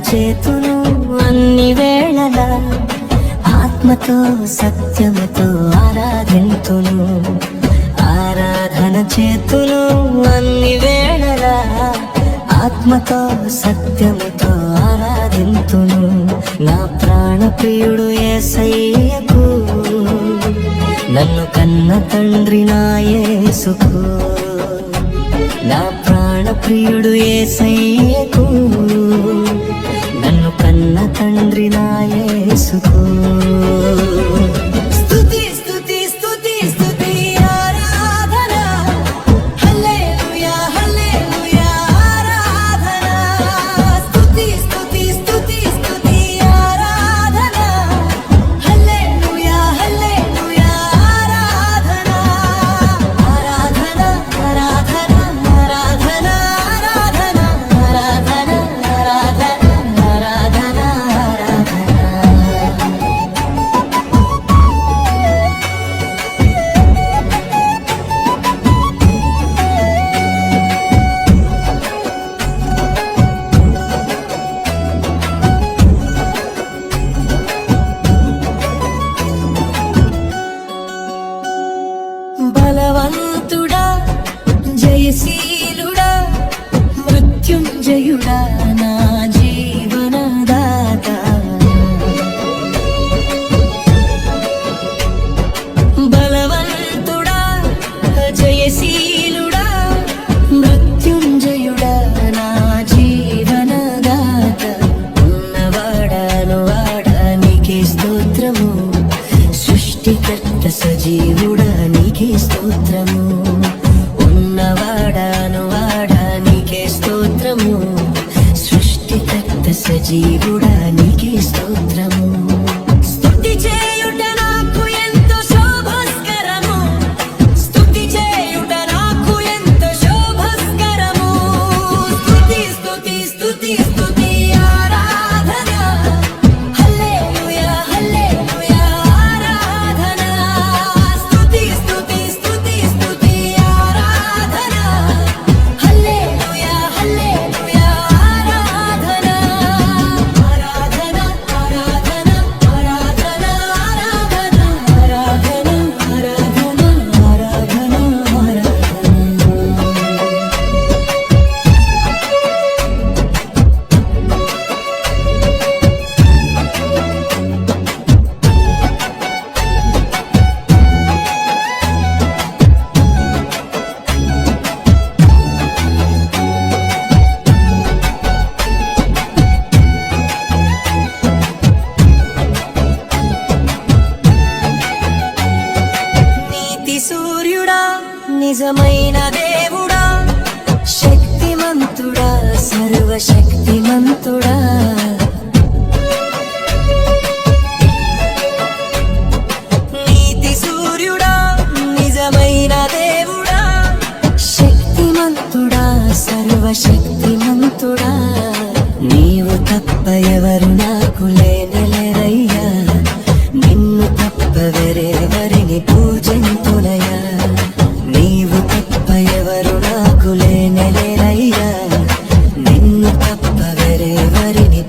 చేతును అన్ని వేళలా ఆత్మతో సత్యముతో ఆరాధింతును. ఆరాధన చేతును అన్ని వేళలా ఆత్మతో సత్యముతో ఆరాధింతును. నా ప్రాణ ప్రియుడు యేసయ్యకు, నన్ను కన్న తండ్రి నా యేసుకు. నా ప్రాణ ప్రియుడు యేసయ్యకు, నన్ను కన్న తండ్రి నా యేసుకు. స్తుతి స్తుతి స్తుతి స్తుతి ఆరాధన, హల్లెలూయా హల్లెలూయా ఆరాధన. స్తుతి స్తుతి స్తుతి స్తుతి ఆరాధన, హల్లెలూయా హల్లెలూయా ఆరాధన. ఆరాధన ఆరాధన ఆరాధన ఆరాధన ఆరాధన ఆరాధన బలవంతుడా జయశీలుడా మృత్యుంజయుడా నా జీవనదాత. బలవంతుడా జయశీలుడా మృత్యుంజయుడా నా జీవనదాత. ఉన్నవాడాను వాడానికి స్తోత్రము, సృష్టికర్త సజీవుడా నీకే స్తోత్రము. ఉన్నవాడాను వాడానికే స్తోత్రము, సృష్టికర్త సజీవుడా నీకే స్తోత్రము. స్తుతి చేయుట నాకు ఎంతో శోభస్కరము, స్తుతి చేయుట నాకు ఎంతో శోభస్కరము. స్తుతి స్తుతి స్తుతి స్తుతి ఆరాధన, హల్లెలూయా హల్లెలూయా ఆరాధన. స్తుతి స్తుతి స్తుతి స్తుతి ఆరాధన, హల్లెలూయా హల్లెలూయా ఆరాధన. ఆరాధన ఆరాధన ఆరాధన ఆరాధన ఆరాధన ఆరాధన ఆరాధన. నీతి సూర్యుడా నిజమైన దేవుడా, శక్తిమంతుడా సర్వశక్తిమంతుడా. నీతి సూర్యుడా నిజమైన దేవుడా, శక్తిమంతుడా సర్వశక్తిమంతుడా. నీవు తప్ప ఎవరు నాకు లేనలేరయ్యా, నిన్ను తప్ప వేరెవరిని పూజింతునయ్యా. నీవు తప్ప ఎవరు నాకు లేనలేరయ్యా, నిన్ను తప్ప వేరెవరిని